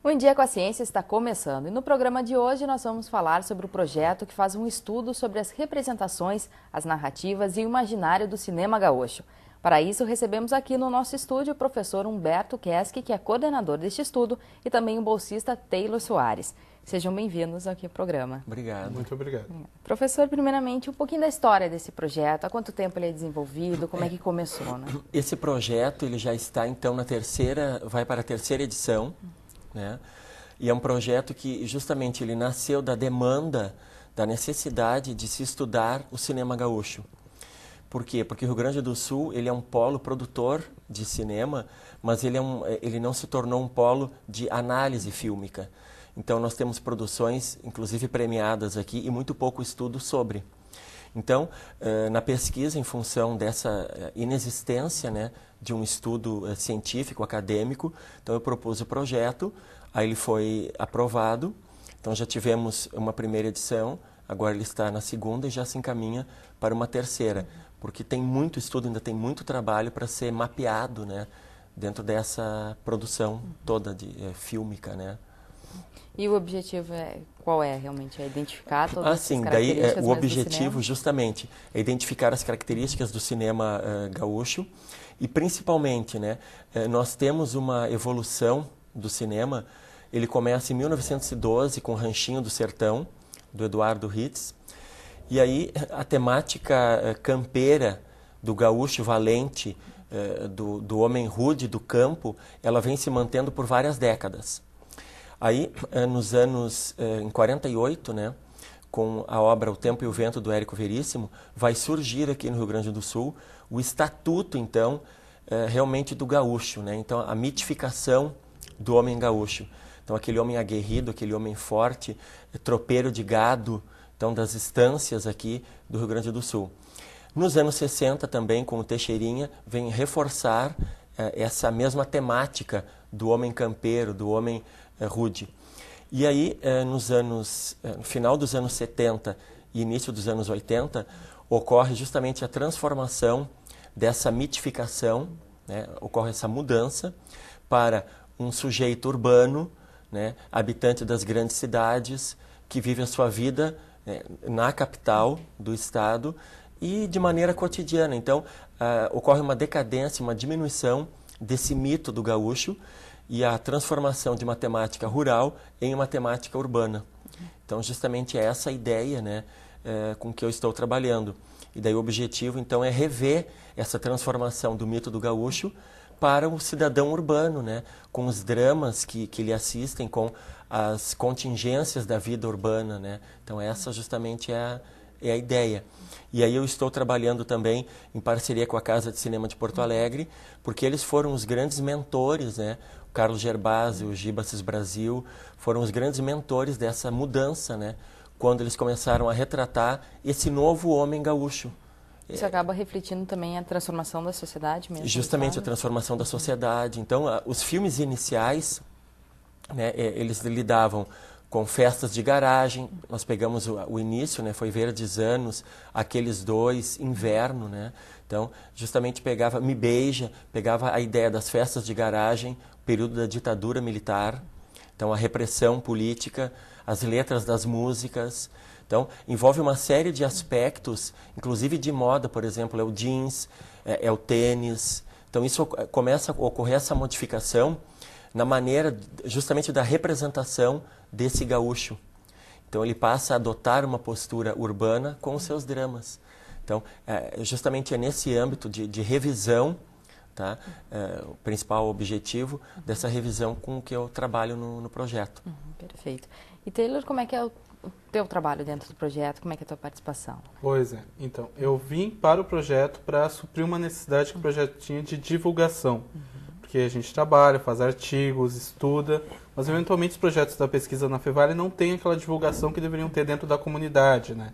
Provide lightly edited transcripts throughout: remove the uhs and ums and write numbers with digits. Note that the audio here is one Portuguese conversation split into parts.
O Em Dia com a Ciência está começando e no programa de hoje nós vamos falar sobre o projeto que faz um estudo sobre as representações, as narrativas e o imaginário do cinema gaúcho. Para isso, recebemos aqui no nosso estúdio o professor Humberto Keski, que é coordenador deste estudo, e também o bolsista Taylor Soares. Sejam bem-vindos aqui ao programa. Obrigado. Muito obrigado. Professor, primeiramente, um pouquinho da história desse projeto, há quanto tempo ele é desenvolvido, como é que começou, né? Esse projeto ele já está, então, vai para a terceira edição, né? E é um projeto que, justamente, ele nasceu da demanda, da necessidade de se estudar o cinema gaúcho. Por quê? Porque o Rio Grande do Sul ele é um polo produtor de cinema, mas ele não se tornou um polo de análise fílmica. Então, nós temos produções, inclusive premiadas aqui, e muito pouco estudo sobre. Então, na pesquisa, em função dessa inexistência, né, de um estudo científico, acadêmico, então eu propus o projeto, aí ele foi aprovado, então já tivemos uma primeira edição, agora ele está na segunda e já se encaminha para uma terceira, porque tem muito estudo, ainda tem muito trabalho para ser mapeado, né, dentro dessa produção toda fílmica, né. E o objetivo qual é realmente? É identificar todas essas características o objetivo justamente é identificar as características do cinema gaúcho e principalmente, né, nós temos uma evolução do cinema. Ele começa em 1912 com o Ranchinho do Sertão, do Eduardo Ritz, e aí a temática campeira do gaúcho valente, do homem rude do campo, ela vem se mantendo por várias décadas. Aí, em 48, né, com a obra O Tempo e o Vento, do Érico Veríssimo, vai surgir aqui no Rio Grande do Sul o estatuto, então, realmente do gaúcho, né? Então, a mitificação do homem gaúcho. Então, aquele homem aguerrido, aquele homem forte, tropeiro de gado, então, das estâncias aqui do Rio Grande do Sul. Nos anos 60 também, com o Teixeirinha, vem reforçar essa mesma temática do homem campeiro, do homem rude. E aí, no final dos anos 70 e início dos anos 80, ocorre justamente a transformação dessa mitificação, né? Ocorre essa mudança para um sujeito urbano, né? Habitante das grandes cidades, que vive a sua vida na capital do estado e de maneira cotidiana. Então, ocorre uma decadência, uma diminuição desse mito do gaúcho e a transformação de uma temática rural em uma temática urbana. Então, justamente é essa a ideia, né, com que eu estou trabalhando. E daí o objetivo, então, é rever essa transformação do mito do gaúcho para o cidadão urbano, né, com os dramas que lhe assistem, com as contingências da vida urbana, né. Então, essa justamente é a ideia. E aí eu estou trabalhando também em parceria com a Casa de Cinema de Porto Alegre, porque eles foram os grandes mentores, né? O Carlos Gerbasi, o Gibaces Brasil, foram os grandes mentores dessa mudança, né? Quando eles começaram a retratar esse novo homem gaúcho. Isso acaba refletindo também a transformação da sociedade mesmo? Justamente, sabe? a transformação da sociedade. Então, os filmes iniciais, né, eles lidavam com festas de garagem. Nós pegamos o início, né, foi Verdes Anos, Aqueles Dois, Inverno, né? Então, justamente pegava Me Beija, pegava a ideia das festas de garagem, o período da ditadura militar, então a repressão política, as letras das músicas. Então, envolve uma série de aspectos, inclusive de moda, por exemplo, é o jeans, é o tênis. Então, isso começa a ocorrer essa modificação na maneira justamente da representação desse gaúcho. Então, ele passa a adotar uma postura urbana com os seus dramas. Então, justamente é nesse âmbito de revisão, tá? O principal objetivo dessa revisão com que eu trabalho no projeto. Perfeito. E Taylor, como é que é o teu trabalho dentro do projeto? Como é que é a tua participação? Pois é. Então, eu vim para o projeto para suprir uma necessidade que o projeto tinha de divulgação. Porque a gente trabalha, faz artigos, estuda, mas eventualmente os projetos da pesquisa na Fevale não têm aquela divulgação que deveriam ter dentro da comunidade, né?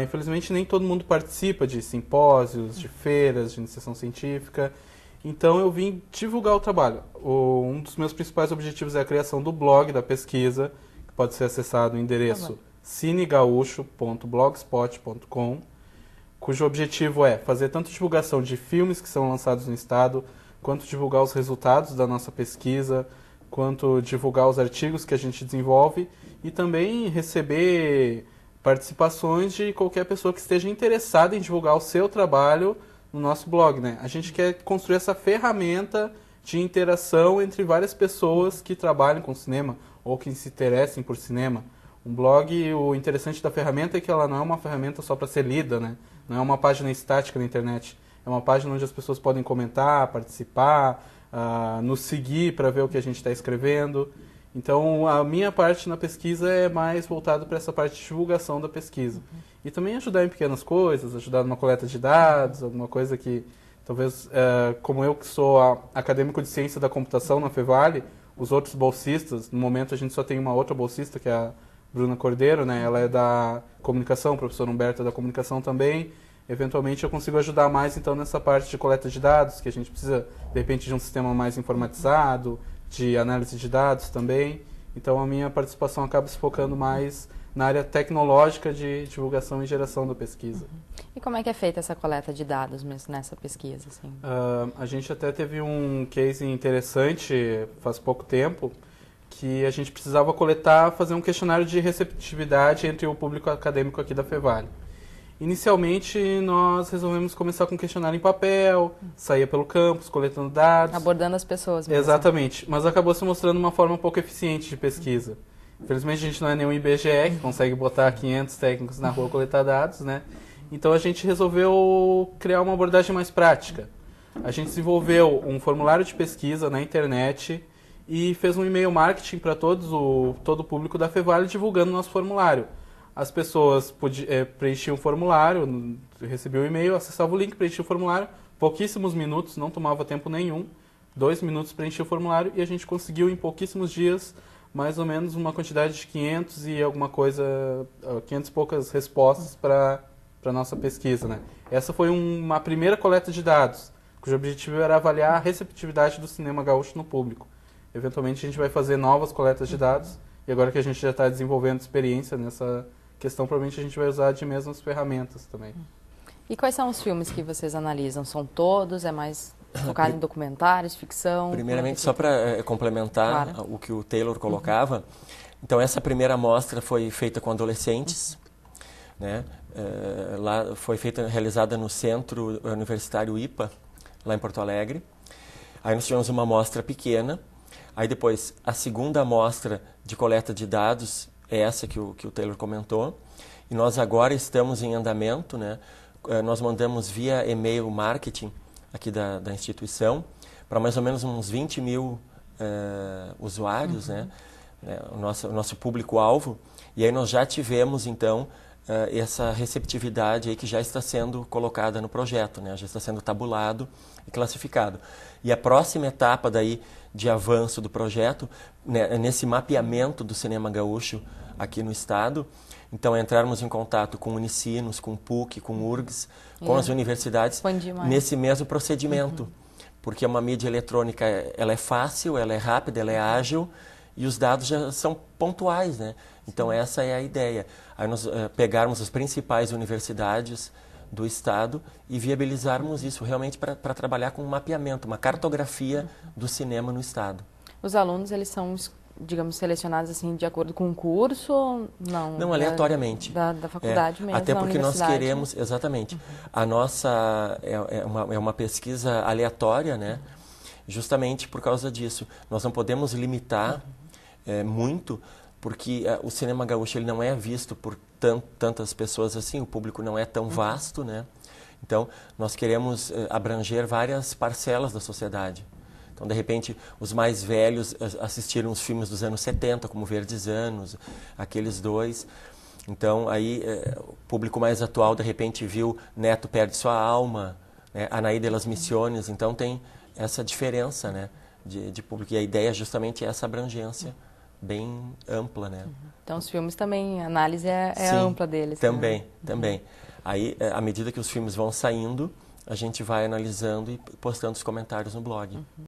Infelizmente nem todo mundo participa de simpósios, de feiras, de iniciação científica, então eu vim divulgar o trabalho. Um dos meus principais objetivos é a criação do blog da pesquisa, que pode ser acessado no endereço cinegaúcho.blogspot.com, cujo objetivo é fazer tanto divulgação de filmes que são lançados no estado, quanto divulgar os resultados da nossa pesquisa, quanto divulgar os artigos que a gente desenvolve e também receber participações de qualquer pessoa que esteja interessada em divulgar o seu trabalho no nosso blog, né? A gente quer construir essa ferramenta de interação entre várias pessoas que trabalham com cinema ou que se interessem por cinema. Um blog, o interessante da ferramenta é que ela não é uma ferramenta só para ser lida, né? Não é uma página estática na internet. É uma página onde as pessoas podem comentar, participar, nos seguir para ver o que a gente está escrevendo. Então, a minha parte na pesquisa é mais voltada para essa parte de divulgação da pesquisa. E também ajudar em pequenas coisas, ajudar numa coleta de dados, alguma coisa que talvez, como eu que sou acadêmico de ciência da computação na Fevale, os outros bolsistas, no momento a gente só tem uma outra bolsista, que é a Bruna Cordeiro, né? Ela é da comunicação, o professor Humberto é da comunicação também. Eventualmente eu consigo ajudar mais então nessa parte de coleta de dados, que a gente precisa de repente de um sistema mais informatizado, de análise de dados também. Então a minha participação acaba se focando mais na área tecnológica de divulgação e geração da pesquisa. E como é que é feita essa coleta de dados mesmo nessa pesquisa? Assim? A gente até teve um case interessante faz pouco tempo, que a gente precisava fazer um questionário de receptividade entre o público acadêmico aqui da Fevale. Inicialmente, nós resolvemos começar com um questionário em papel, saía pelo campus, coletando dados. Abordando as pessoas mesmo. Exatamente, mas acabou se mostrando uma forma um pouco eficiente de pesquisa. Infelizmente, a gente não é nenhum IBGE, que consegue botar 500 técnicos na rua coletar dados, né? Então, a gente resolveu criar uma abordagem mais prática. A gente desenvolveu um formulário de pesquisa na internet e fez um e-mail marketing para todo o público da Fevale divulgando o nosso formulário. As pessoas preenchiam o formulário, recebiam o e-mail, acessavam o link, preenchiam o formulário, pouquíssimos minutos, não tomava tempo nenhum, 2 minutos preenchia o formulário e a gente conseguiu em pouquíssimos dias mais ou menos uma quantidade de 500 e alguma coisa, 500 e poucas respostas para a nossa pesquisa, né? Essa foi uma primeira coleta de dados, cujo objetivo era avaliar a receptividade do cinema gaúcho no público. Eventualmente a gente vai fazer novas coletas de dados e agora que a gente já está desenvolvendo experiência nessa questão, provavelmente a gente vai usar de mesmas ferramentas também. E quais são os filmes que vocês analisam? São todos? É mais focado em documentários, ficção? Primeiramente, só para complementar o que o Taylor colocava, então essa primeira amostra foi feita com adolescentes, né? Lá foi realizada no Centro Universitário IPA, lá em Porto Alegre. Aí nós tivemos uma amostra pequena. Aí depois, a segunda amostra de coleta de dados é essa que o Taylor comentou. E nós agora estamos em andamento, né? Nós mandamos via e-mail marketing aqui da instituição para mais ou menos uns 20 mil usuários, né? O nosso público-alvo. E aí nós já tivemos, então, essa receptividade aí que já está sendo colocada no projeto, né? Já está sendo tabulado e classificado. E a próxima etapa daí de avanço do projeto, né, nesse mapeamento do cinema gaúcho aqui no estado, então entrarmos em contato com Unicinos, com PUC, com URGS, com as universidades, nesse mesmo procedimento, porque uma mídia eletrônica, ela é fácil, ela é rápida, ela é ágil, e os dados já são pontuais, né? Então essa é a ideia. Aí nós pegarmos as principais universidades do estado e viabilizarmos isso realmente para trabalhar com um mapeamento, uma cartografia do cinema no estado. Os alunos, eles são, digamos, selecionados assim de acordo com o curso? Não, aleatoriamente. Da faculdade mesmo, até porque nós queremos, né? Exatamente. A nossa é uma pesquisa aleatória, né? Justamente por causa disso. Nós não podemos limitar muito, porque o cinema gaúcho ele não é visto por tantas pessoas assim, o público não é tão vasto, né? Então, nós queremos abranger várias parcelas da sociedade. Então, de repente, os mais velhos assistiram os filmes dos anos 70, como Verdes Anos, aqueles dois. Então, aí, o público mais atual, de repente, viu Neto Perde Sua Alma, né? Anaí de las Misiones. Então, tem essa diferença, né, de público. E a ideia é justamente essa abrangência bem ampla, né? Então, os filmes também, a análise é Sim, ampla deles. Também, né? também. Aí, à medida que os filmes vão saindo, a gente vai analisando e postando os comentários no blog.